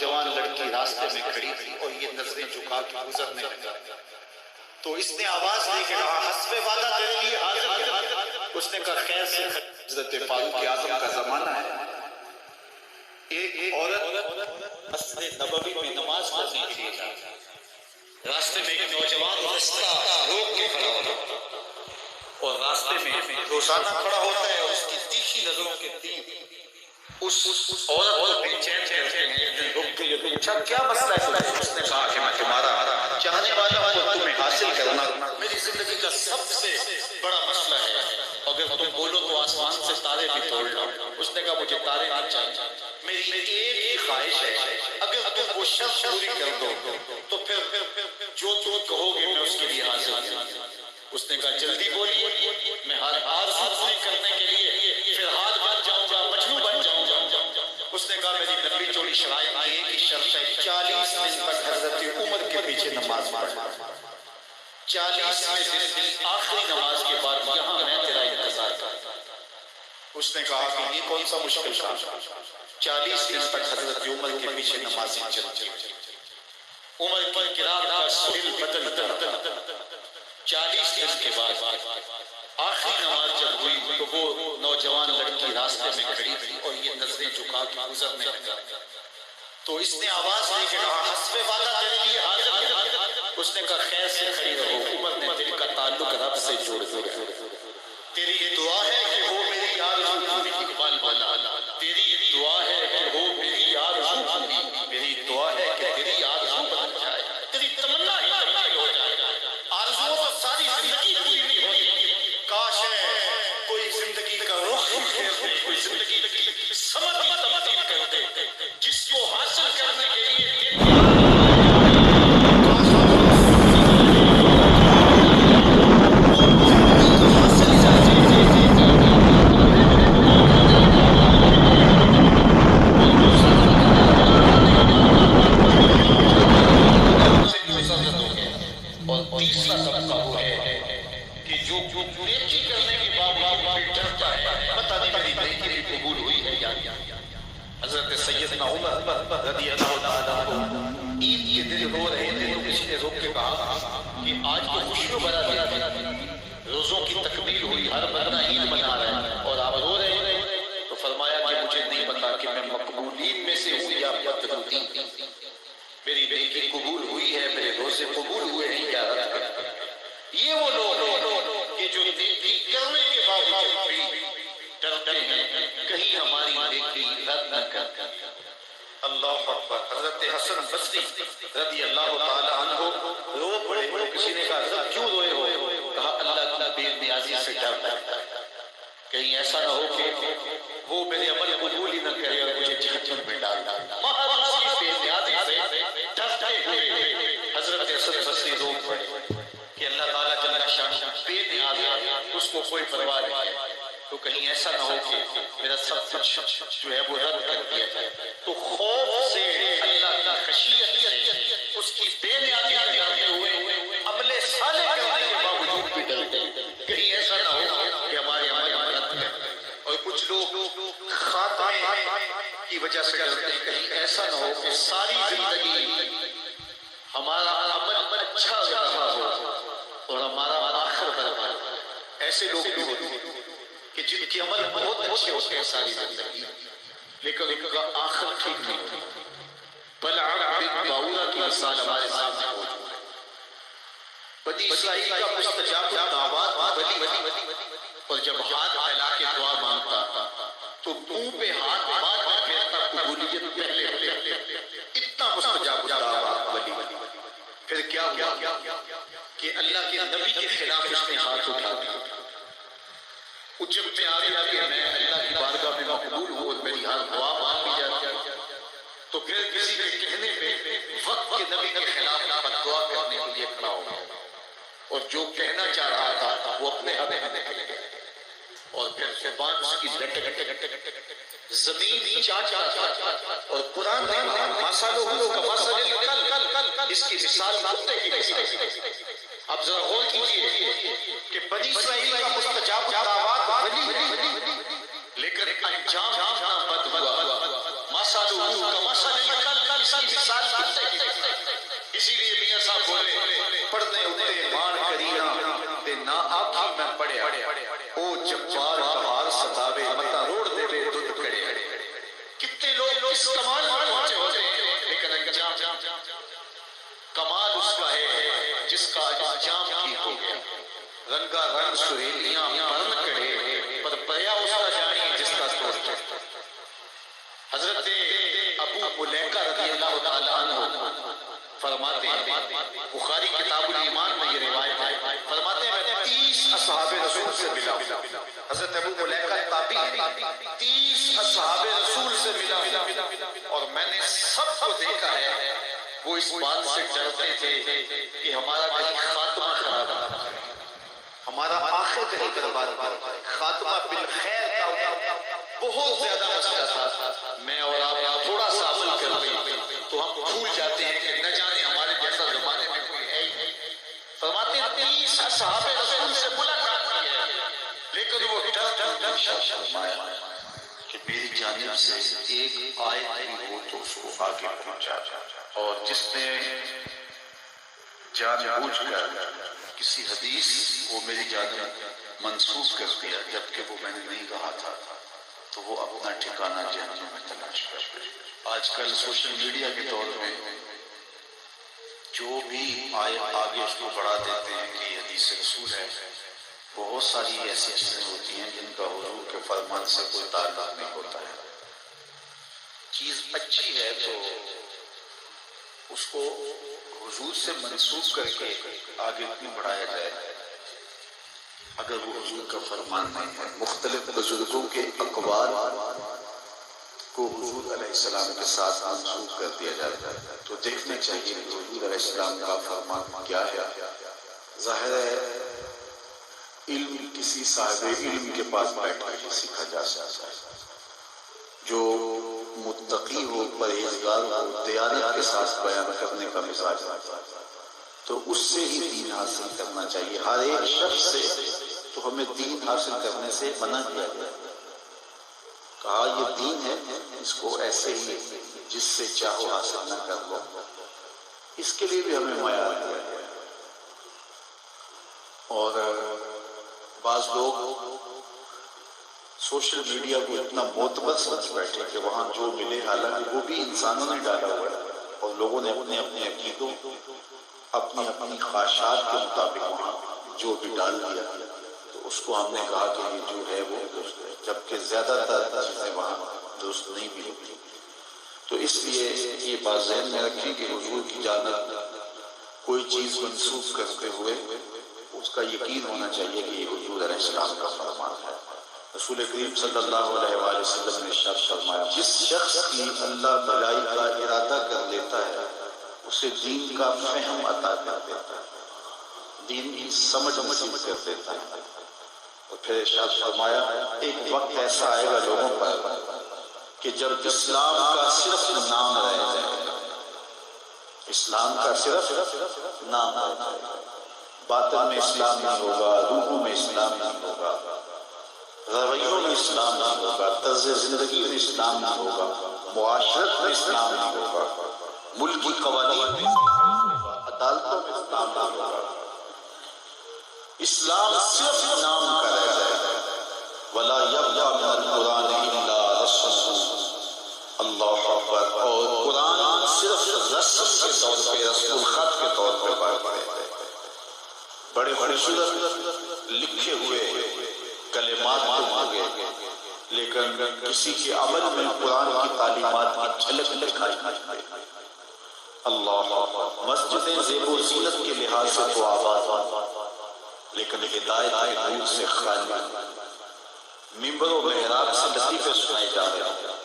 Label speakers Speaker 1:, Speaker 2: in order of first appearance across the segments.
Speaker 1: نوجوان لڑکی راستے میں کھڑی تھی اور یہ نظریں جھکا کے گزرنے لگا، تو اس نے آواز دے کے کہا حسب وعدہ تیرے لیے حاضر ہے۔ اس نے کہا خیر سے حضرت فاروق اعظم کا زمانہ ہے، ایک عورت مسجد نبوی میں نماز پڑھنے کے لیے جاتی ہے، راستے میں ایک نوجوان رستہ روک کے کھڑا ہوتا ہے اور راستے میں روزانہ کھڑا ہوتا ہے اور اس کی تیکھی نظروں کے تیر اس عورت کو بے چین کرتے ہیں۔ ایک دن رک کے یہ پوچھا کیا مسئلہ ہے؟ اس نے کہا کہ میں تمہارا چاہنے والا ہوں اور تمہیں حاصل کرنا میری زندگی کا سب سے بڑا مسئلہ ہے، اگر تم بولو تو آسمان سے تارے بھی توڑ لاؤں۔ اس نے کہا مجھے تارے نہیں چاہیے، میری ایک ہی خواہش ہے، اگر تم وہ شرط پوری کر دو تو پھر جو تم کہو گے میں اس کے لیے حاضر ہوں۔ اس نے کہا جلدی بولیے، میں ہر آرزو پوری کرنے کے لیے پھر ہاتھ بن جاؤں گا، مجنوں بن جاؤں گا۔ اس نے کہا میری لمبی چوڑی شرائط میں ایک ہی شرط ہے، 40 دن تک حضرت عمر کے پیچھے نماز پڑھنا، 40ویں دن آخری نماز کے بعد یہاں میں تیرا انتظار کرتا۔ اس نے کہا کہ یہ کون سا مشکل کام، 40 دن تک حضرت عمر کے پیچھے نمازیں چلتی، عمر کی قرات کا دل بدلتا۔ 40 دن کے بعد آخری نماز جب ہوئی تو وہ نوجوان لڑکی راستے میں کھڑی تھی اور یہ نظریں جھکا کے گزرنے لگا، تو اس نے آواز دے کے کہا حسب وعدہ تیرے لیے حاضر ہے۔ اس نے کہا خیر سے کھڑی رہو، عمر نے دل کا تعلق رب سے جوڑ دیا، تیری یہ دعا ہے کہ وہ میری آرزو پوری، اقبال والا تیری یہ دعا ہے کہ وہ میری آرزو پوری، میری دعا ہے کہ تیری آرزو بن جائے، تیری تمنا ہی تکمیل ہو جائے۔ آرزو تو ساری زندگی پوری نہیں ہوتی، کاش ہے کوئی زندگی کا رخ پھیر دے، کوئی زندگی کی سمت ہی تبدیل کر دے، جس کو حاصل کرنے کے لیے تیسرا طبقہ وہ ہے کہ جو نیکی کرنے کے باوجود بھی ڈرتا ہے، پتہ نہیں میری نیکی بھی قبول ہوئی ہے یا نہیں۔ حضرت سیدنا عمر رضی اللہ تعالیٰ عنہ عید کے دن رو رہے تھے تو کسی نے روک کے کہا کہ آج تو خوشیوں بھرا دن ہے، روزوں کی تکمیل ہوئی، ہر بندہ عید منا رہا ہے اور آپ رو رہے ہیں، تو فرمایا کہ مجھے نہیں پتا کہ میں مقبولین میں سے ہوں یا مطرودین، میری نیکی قبول ہوئی ہے، میرے روزے قبول ہوئے ہیں یا رد ہے۔ یہ وہ لوگ کہ جو نیکی کرنے کے باوجود بھی ڈرتے ہیں کہیں ہماری نیکی رد نہ کر۔ اللہ اکبر۔ حضرت حسن بصری رضی اللہ تعالی عنہ رو پڑے، کسی نے کہا حضرت کیوں روئے ہو؟ کہا اللہ کی بے نیازی سے ڈرتا ہے، کہیں ایسا نہ ہو کہ وہ میرے عمل قبول ہی نہ کرے اور مجھے جہنم میں ڈال بے نیازی سے ڈرتے ہوئے حضرت حسن بصری رو پڑے کہ اللہ تعالیٰ جل شانہ بے نیاز ہے، اس کو کوئی پرواہ نہیں ہے، تو کہیں ایسا نہ ہو کہ میرا سب کچھ جو ہے وہ رد کر دیا جائے۔ تو خوف سے، اللہ کی خشیت سے، اس کی بے نیازی سے ڈرتے ہوئے عمل صالح کرنے کے باوجود بھی ڈرتے ہیں، کہیں ایسا نہ ہو کہ ہمارے عمل رد کر۔ اور کچھ لوگ خاتمے کی وجہ سے ڈرتے ہیں، کہیں ایسا نہ ہو کہ ساری زندگی ہمارا عمل اچھا رہا ہو اور ہمارا آخر برباد۔ ایسے لوگ بھی ہوتے ہیں کہ جن کے عمل بہت اچھے ہوتے ہیں ساری زندگی، لیکن ان کا آخر ٹھیک نہیں ہوتا۔ بلعام بن باورہ کی مثال ہمارے سامنے موجود ہے۔ بنی اسرائیل کا مستجاب الدعوات ولی، اور جب ہاتھ پھیلا کے دعا مانگتا تو منہ پہ ہاتھ بعد میں پھیرتا، قبولیت پہلے ہوتے، اتنا مستجاب الدعوات ولی۔ پھر کیا ہوا کہ اللہ کے نبی کے خلاف اس نے ہاتھ اٹھا دیا، جب میں آ گیا کہ میں اللہ کی بارگاہ میں مقبول ہوں اور میری ہر دعا مان لی جاتی ہے، تو پھر کسی کے کہنے پہ وقت کے نبی کے خلاف دعا کرنے کے لیے کھڑا ہو گیا، اور جو کہنا چاہ رہا تھا وہ اپنے حد نکل گیا، اور پھر زبان اس کی لٹک زمین چاچا اور قرآن نے اس کی مثال کتے کی مثال۔ اب ذرا غور کیجئے کہ بنی اسرائیل کا مستجاب دعوات ولی، لیکن انجام اتنا بد ہوا، مثلہ کمثل آنکھی میں پڑیا او جبار کہار ستاوے متا روڑ دے بے دودھ کڑے کتنے لوگ اس کمال پہنچے ہوتے لیکن انجام کمال اس کا ہے جس کا انجام ٹھیک ہو گیا رنگا رنگ سہیلیاں پرن کڑے پر پیا اس کا جانی جس کا سوچ حضرت ابو ملیکہ رضی اللہ تعالیٰ عنہ فرماتے ہیں بخاری کتاب الایمان میں یہ روایت ہے فرماتے ہیں میں 30 اصحاب رسول سے ملا حضرت ابو ملیکہ تابعی 30 اصحاب رسول سے ملا اور میں نے سب کو دیکھا ہے وہ اس بات سے ڈرتے تھے کہ ہمارا کہیں خاتمہ خراب ہے ہمارا آخر کہیں برباد خاتمہ بالخیر کا بہت زیادہ مسئلہ تھا میں اور آپ تھوڑا سا عمل کر رہے تو ہم بھول جاتے ہیں کہ نہ جانے ہمارے جیسا زمانے میں کوئی ہے فرماتے ہیں 30 اصحاب رسول سے ملاقات کی ہے لیکن وہ ڈر شرمایا کہ میری جانب سے ایک آیت بھی ہو تو اس کو آگے پہنچا اور جس نے جان بوجھ کر کسی حدیث کو میری جانب منسوخ کر دیا جبکہ وہ میں نے نہیں کہا تھا تو وہ اپنا ٹھکانہ جہنم میں تلاش کر آج کل سوشل میڈیا کے دور میں جو بھی آگے اس کو بڑھا دیتے ہیں کہ یہ حدیث رسول ہے بہت ساری ایسی چیزیں ہوتی ہیں جن کا حضور کے فرمان سے کوئی تعلق نہیں ہوتا ہے چیز اچھی ہے تو اس کو حضور سے منسوخ کر کے آگے کیوں بڑھایا جائے اگر وہ حضور کا فرمان نہیں ہے مختلف بزرگوں کے اقوال کو حضور علیہ السلام کے ساتھ منسوخ کر دیا جائے تو دیکھنا چاہیے کہ حضور علیہ السلام کا فرمان کیا ہے ظاہر ہے علم کسی صاحب علم کے پاس بیٹھ کر سیکھا جا سکتا ہے جو متقی ہو پرہیزگار ہو دیانت کے ساتھ بیان کرنے کا مزاج رکھتا ہے تو اس سے ہی دین حاصل کرنا چاہیے ہر ایک شخص سے تو ہمیں دین حاصل کرنے سے منع کیا گیا کہا یہ دین ہے اس کو ایسے ہی جس سے چاہو حاصل نہ کر لو اس کے لیے بھی ہمیں معیار دیا گیا اور بعض لوگ سوشل میڈیا کو اتنا معتبر سمجھ بیٹھے کہ وہاں جو ملے حالانکہ وہ بھی انسانوں نے ڈالا ہوا ہے اور لوگوں نے اپنے اپنے عقیدوں اپنی اپنی خواہشات کے مطابق وہاں جو بھی ڈال دیا تو اس کو ہم نے کہا کہ یہ جو ہے وہ درست ہے جبکہ زیادہ تر چیزیں وہاں درست نہیں بھی ہوتی تو اس لیے یہ بات ذہن میں رکھیں کہ حضور کی جانب کوئی چیز منسوخ کرتے ہوئے اس کا یقین ہونا چاہیے کہ یہ حضور علیہ السلام کا فرمان ہے رسول کریم صلی اللہ علیہ وآلہ وسلم نے ارشاد فرمایا جس شخص کی اللہ بھلائی کا ارادہ کر لیتا ہے اسے دین کا فہم عطا کر دیتا ہے دین کی سمجھ نصیب کر دیتا ہے اور پھر ارشاد فرمایا ایک وقت ایسا آئے گا لوگوں پر کہ جب اسلام کا صرف نام رہ جائے گا اسلام کا صرف نام رہ جائے گا باطن میں اسلام نہیں ہوگا روحوں میں اسلام نہیں ہوگا رویوں میں اسلام نہیں ہوگا طرز زندگی میں اسلام نہیں ہوگا معاشرت میں اسلام نہیں ہوگا ملکی قوانین میں عدالتوں میں اسلام نہیں ہوگا اسلام صرف نام کا رہ جائے گا ولا یبقى من القرآن الا رسم اللہ اکبر اور قرآن صرف رسم کے طور پہ رسم الخط کے طور پہ بڑے خوبصورت لکھے ہوئے کلمات تو مانگے لیکن کسی کے عمل میں قرآن کی تعلیمات کی جھلک دکھائی نہیں اللہ مسجدیں زیب و زینت کے لحاظ سے تو آباد لیکن ہدایت کے نور سے خالی ممبر و محراب سے لطیفے سنائے جا رہے ہیں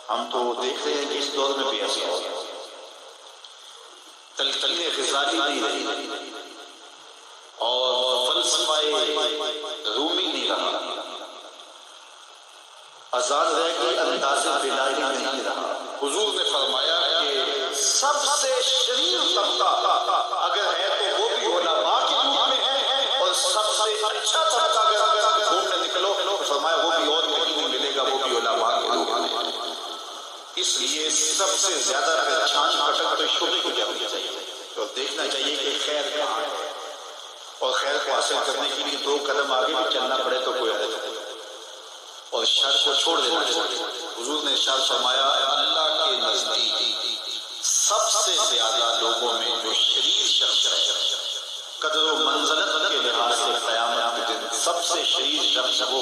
Speaker 1: ہم تو دیکھ رہے ہیں کہ اس دور میں بھی ایسا ہو تلقین غزالی نہیں رہی اور فلسفہ رومی نہیں رہا اذان رہ گئی انداز بلائی نہیں رہا حضور نے فرمایا کہ سب سے شریف طبقہ اگر ہے تو وہ بھی علماء کی روح میں ہے اور سب سے اچھا طبقہ اگر گھومنے نکلو فرمایا وہ بھی اور کہیں نہیں ملے گا وہ بھی علماء کی روح میں اس لیے سب سے زیادہ پہچان پٹک پہ شبہ کو جانا چاہیے اور دیکھنا چاہیے کہ خیر کہاں ہے اور خیر کو حاصل کرنے کے لیے 2 قدم آگے بھی چلنا پڑے تو کوئی حرج نہیں، اور شر کو چھوڑ دینا چاہیے۔ حضور نے ارشاد فرمایا اللہ کے نزدیک سب سے زیادہ لوگوں میں جو شریر شخص ہے، قدر و منزلت کے لحاظ سے قیامت کے دن سب سے شریر شخص وہ